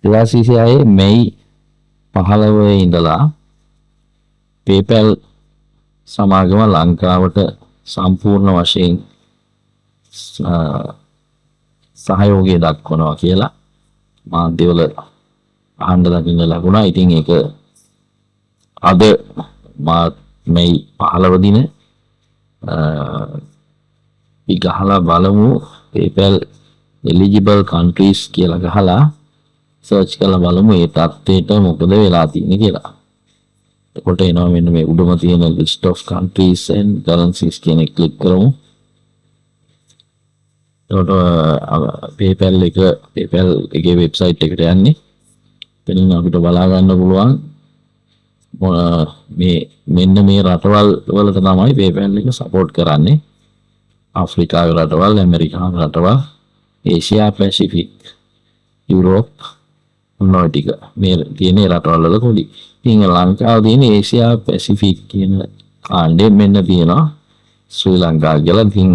2026 මැයි 15 ඉඳලා PayPal සමාගම ලංකාවට සම්පූර්ණ වශයෙන් සහයෝගය දක්වනවා කියලා මාධ්‍යවල අහන්න දකින්න ලැබුණා. ඉතින් ඒක අද මැයි 15 දින අපි ගහලා බලමු PayPal eligible countries කියලා ගහලා සර්ච් කරලා බලමු ඒ තත්ත්වයට මොකද වෙලා තියෙන්නේ කියලා. එතකොට එනවා මෙන්න මේ උඩම තියෙන list of countries and currencies කියන එක ක්ලික් කරමු. එතකොට PayPal එකේ වෙබ්සයිට් එකට යන්නේ. එතනින් අපිට බලා ගන්න පුළුවන් මෙන්න මේ රටවල් වලට තමයි PayPal එක සපෝට් කරන්නේ. ආෆ්‍රිකාවේ රටවල්, ඇමරිකාවේ රටවල්, ඒසියා පැසිෆික්, යුරෝප් නොටික මේ තියෙන රටවල් වල කොඩි. ඉතින් ලංකාවේ තියෙන ඒසියා පැසිෆික් කියන කාණ්ඩේ මෙන්න තියෙනවා ශ්‍රී ලංකාව කියලා. ඉතින්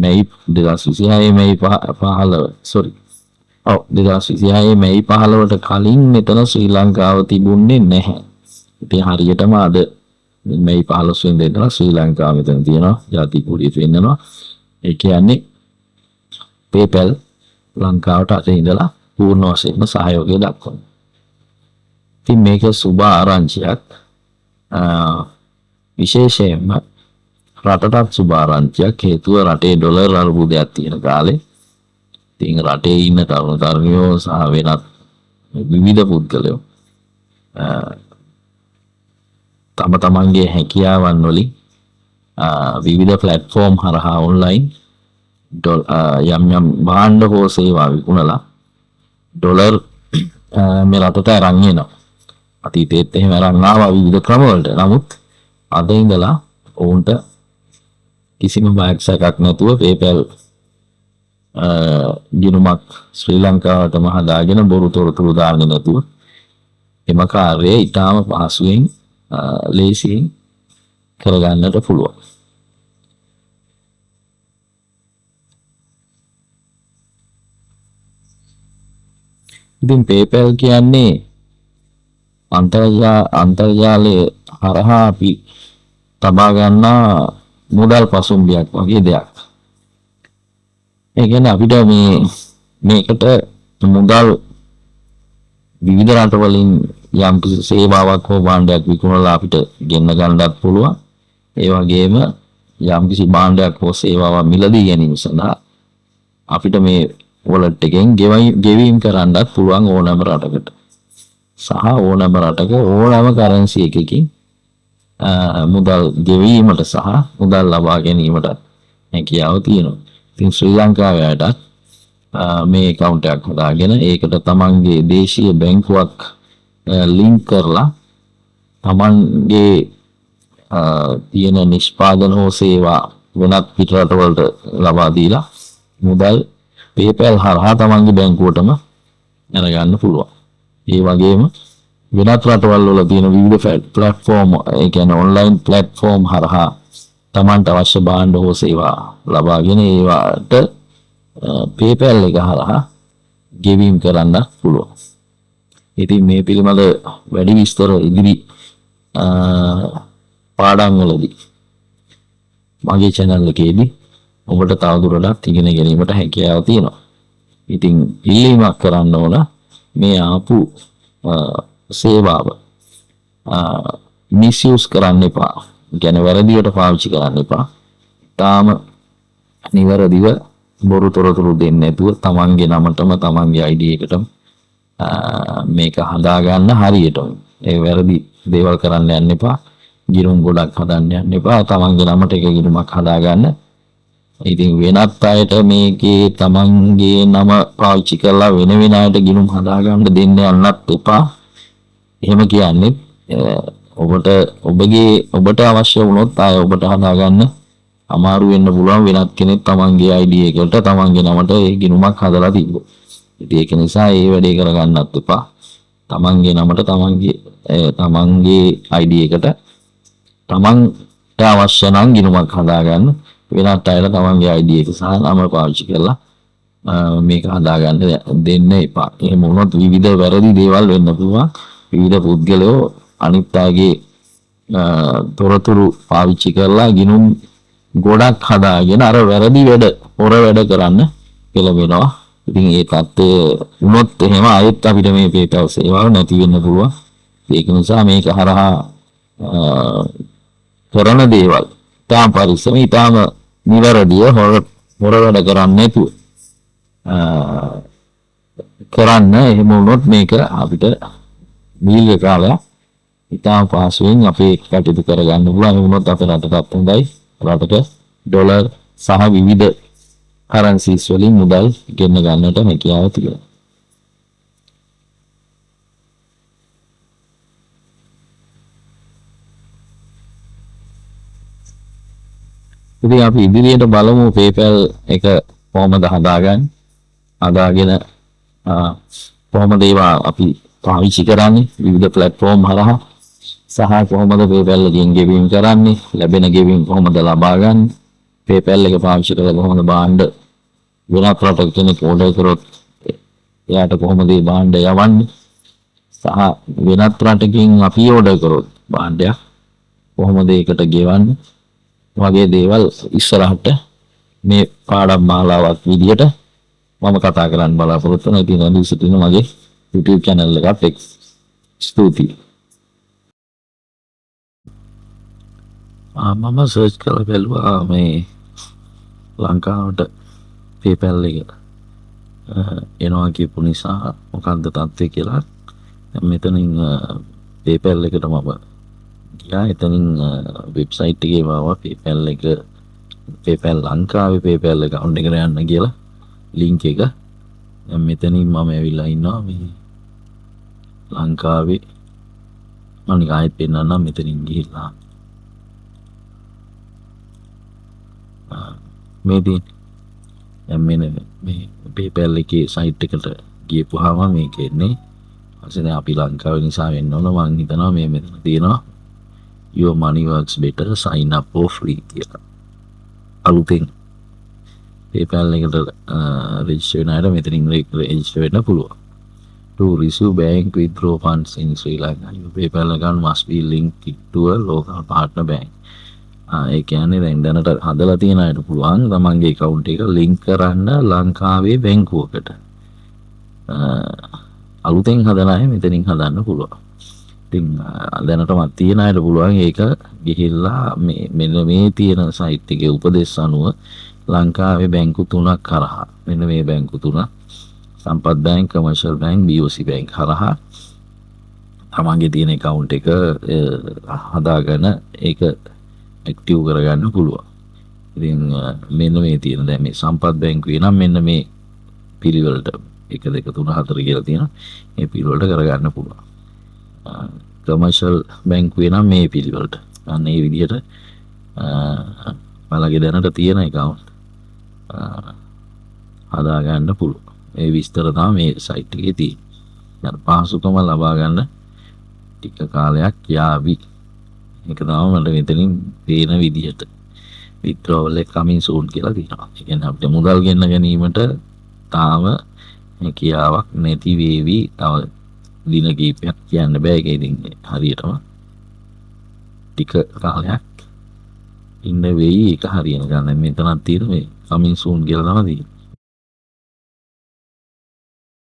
මැයි 2026 මැයි 2026 මැයි 15ට කලින් මෙතන ශ්‍රී ලංකාව තිබුණේ නැහැ. ඉතින් හරියටම අද මැයි 15 වෙනිදා ඉඳලා ශ්‍රී ලංකාව මෙතන තියෙනවා. ජාතික කොඩිය පෙන්නනවා. ඒ කියන්නේ PayPal ලංකාවට අද ඉඳලා පූර්ණ වශයෙන්ම සහයෝගය දක්වනවා. ඉතින් මේක සුබ ආරංචියක්. විශේෂයෙන්ම රටටත් සුබ ආරංචියක්. හේතුව රටේ ඩොලර් අර්බුදයක් තියෙන කාලේ ඉතින් රටේ ඉන්න තරුණ තරුණියෝ සහ වෙනත් විවිධ පුද්ගලයෝ තම තමන්ගේ හැකියාවන් වලින් විවිධ ප්ලැට්ෆෝම් හරහා ඔන්ලයින් යම් භාණ්ඩ හෝ සේවා විකුණලා ඩොලර් මේ රටට අරන් එනවා. අතීතයේත් එහෙම අරන් ආවා විවිධ ක්‍රම වලට. නමුත් අද ඉඳලා ඔවුන්ට කිසිම බයක් සැකක් නැතුව PayPal ගිණුමක් ශ්‍රී ලංකාවටම හදාගෙන බොරු තොරතුරු දාන්නේ නැතුව එම කාර්යය ඊටාම පහසුවෙන් ලේසියෙන් කරගන්නට පුළුවන්. ඉතින් PayPal කියන්නේ අන්තර්ජාලයේ හරහා අපි තබා ගන්නා මුදල් පසුම්බියක් වගේ දෙයක්. ඒ කියන්නේ අපිට මේකට මුදල් විවිධ රටවලින් යම් කිසි සේවාවක් හෝ භාණ්ඩයක් විකුණලා අපිට ගෙන්න ගන්නත් පුළුවන්. ඒ වගේම යම් කිසි භාණ්ඩයක් හෝ සේවාවක් මිලදී ගැනීම සඳහා අපිට මේ wallet එකෙන් ගෙවීම් කරන්නත් පුළුවන් ඕනෑම රටකට. සහ ඕනෑම රටක ඕනෑම කරන්සි එකකින් මුදල් ගෙවීමට සහ මුදල් ලබා ගැනීමට හැකියාව තියෙනවා. ඉතින් ශ්‍රී ලංකාවේට මේ account එකක් හදාගෙන ඒකට තමන්ගේ දේශීය බැංකුවක් ලින්ක් කරලා තමන්ගේ තියෙන නිෂ්පාදන හෝ සේවා වෙනත් පිට රටවලට ලබා දීලා මුදල් PayPal හරහා තමන්ගේ බැංකුවටම අරගන්න පුළුවන්. ඒ වගේම වෙනත් රටවල් වල තියෙන විවිධ platform ඒ කියන්නේ online platform හරහා තමන්ට අවශ්‍ය භාණ්ඩ හෝ සේවා ලබාගෙන ඒවට PayPal එක හරහා ගෙවීම් කරන්න පුළුවන්. ඉතින් මේ පිළිබඳ වැඩි විස්තර ඉදිරි පාඩම් වලදී මගේ channel එකේදී ඔබට තවදුරටත් ඉගෙන ගැනීමට හැකියාව තියෙනවා. ඉතින් ඉල්ලීමක් කරන්න ඕන මේ ආපු සේවාව misuse කරන්න එපා. කියන්නේ වැරදියට පාවිච්චි කරන්න එපා. තාම නිවැරදිව බොරු තොරතුරු දෙන්නේ නැතුව තමන්ගේ නමටම තමන්ගේ ID එකටම මේක හදා ගන්න හරියටම. ඒ වැරදි දේවල් කරන්න යන්න එපා. ගිණුම් ගොඩක් හදන්න යන්න එපා. තමන්ගේ නමට එක ගිණුමක් හදා ගන්න. ඉතින් වෙනත් අයට මේකේ තමන්ගේ නම පාවිච්චි කරලා වෙන අයට ගිණුම් හදා ගන්න දෙන්න යන්නත් එපා. එහෙම කියන්නේ ඔබට අවශ්‍ය වුණොත් ආය ඔබට හදා ගන්න අමාරු වෙන්න පුළුවන් වෙනත් කෙනෙක් තමන්ගේ ID එකට තමන්ගේ නමට ඒ ගිණුමක් හදලා තිබ්බොත්. ඉතින් ඒක නිසා ඒ වැඩේ කරගන්නත් එපා. තමන්ගේ නමට තමන්ගේ ID එකට තමන්ට අවශ්‍ය නම් ගිණුමක් හදා ගන්න. වෙනත් අයට තමන්ගේ ID එක සහ නම පාවිච්චි කරලා මේක හදාගන්න දෙන්න එපා. එහෙම වුණොත් විවිධ වැරදි දේවල් වෙන්න පුළුවන්. විවිධ පුද්ගලයෝ අනිත් අයගේ තොරතුරු පාවිච්චි කරලා ගිනුම් ගොඩක් හදාගෙන අර වැරදි වැඩ හොර වැඩ කරන්න පෙළඹෙනවා. ඉතින් ඒ තත්ත්වය වුණොත් එහෙම ආයෙත් අපිට මේ PayPal සේවාව නැති වෙන්න පුළුවන්. ඒක නිසා මේක හරහා කරන දේවල් තාම පරිස්සම ඊටාම නිවැරදිව හොර වැඩ කරන්නේ නැතුව කරන්න. එහෙම වුණොත් මේක අපිට දීර්ඝ කාලයක් ඉතාම පහසුවෙන් අපේ කටයුතු කරගන්න පුළුවන්. වුණොත් අපේ රටටත් හොඳයි. රටට ඩොලර් සහ විවිධ කරන්සිස් වලින් මුදල් ගෙන්න ගන්නට හැකියාව තිබෙනවා. ඉතින් අපි ඉදිරියට බලමු PayPal එක කොහොමද හදාගෙන කොහොමද ඒවා අපි පාවිච්චි කරන්නේ විවිධ platform හරහා සහ කොහොමද PayPal එකෙන් ගෙවීම් කරන්නේ, ලැබෙන ගෙවීම් කොහොමද ලබා ගන්න, PayPal එක පාවිච්චි කරලා කොහොමද භාණ්ඩ වෙනත් රටක කෙනෙක් ඕඩර් කරොත් එයාට කොහොමද ඒ භාණ්ඩ යවන්නේ, සහ වෙනත් රටකින් අපි ඕඩර් කරොත් භාණ්ඩයක් කොහොමද ඒකට ගෙවන්නේ වගේ දේවල් ඉස්සරහට මේ පාඩම් මාලාවක් විදියට මම කතා කරන්න බලාපොරොත්තු වෙනවා. ඉතින් අද සිටින මගේ YouTube channel එකට ස්තුතියි. මම සර්ච් කරලා බැලුවා මේ ලංකාවට PayPal එක එනවා කියපු නිසා මොකක්ද තත්ත්වය කියලා. මෙතනින් PayPal එකට මම ගියා. එතනින් වෙබ්සයිට් එකේ මාව PayPal එක PayPal ලංකාවේ PayPal account එකට යන්න කියලා link එක. දැන් මෙතනින් මම ඇවිල්ලා ඉන්නවා මේ ලංකාවේ. මම ආයෙත් පෙන්නන්නම් මෙතනින් ගිහිල්ලා. මේ දැන් මෙන්න මේ PayPal එකේ site එකට ගියපුවාම මේක එන්නේ. ඊපස්සේ දැන් අපි ලංකාවේ නිසා වෙන්න ඕන. මම හිතනවා මේ මෙතන තියෙනවා your money works better sign up for free කියලා. අලුතෙන් PayPal එකට register වෙන අයට මෙතනින් register වෙන්න පුළුවන්. To receive bank withdraw funds in Sri Lanka, your PayPal account must be linked to a local partner bank. ඒ කියන්නේ දැන් දැනට හදලා තියෙන අයට පුළුවන් තමන්ගේ account එක link කරන්න ලංකාවේ බැංකුවකට. අලුතෙන් හදන අය මෙතනින් හදන්න පුළුවන්. ඉතින් දැනටමත් තියෙන අයට පුළුවන් ඒක ගිහිල්ලා මෙන්න මේ තියෙන සයිට් එකේ උපදෙස් අනුව ලංකාවේ බැංකු තුනක් කරහා මෙන්න මේ බැංකු තුන සම්පත් bank, commercial bank, BOC bank හරහා තමන්ගේ තියෙන account එක හදාගෙන ඒක ඇක්ටිව් කරගන්න පුළුවන්. ඉතින් මෙන්න මේ තියෙන දැන් මේ සම්පත් බැංකුවේ නම් මෙන්න මේ පිළිවෙලට 1 2 3 4 කියලා තියෙනවා. මේ පිළිවෙලට කරගන්න පුළුවන්. කමර්ෂල් බැංකුවේ නම් මේ පිළිවෙලට. අන්න ඒ විදිහට මලගේ දැනට තියෙන account හදාගන්න පුළුවන්. මේ විස්තර තමයි මේ site එකේ තියෙන්නේ. පහසුකම ලබා ගන්න ටික කාලයක් යාවි. ඒක තමයි මට මෙතනින් තේන විදිහට withdrawal එක coming soon කියලා තියෙනවා. ඒ කියන්නේ අපිට මුදල් ගෙන්න ගැනීමට තාම හැකියාවක් නැති වේවි. තව දින කිහිපයක් කියන්න බෑ. ඒක ඉතින් හරියටම ටික කාලයක් ඉන්න වෙයි. ඒක හරියන ගන්න මෙතනක් තියෙන මේ coming soon කියලා තමයි තියෙන්නේ.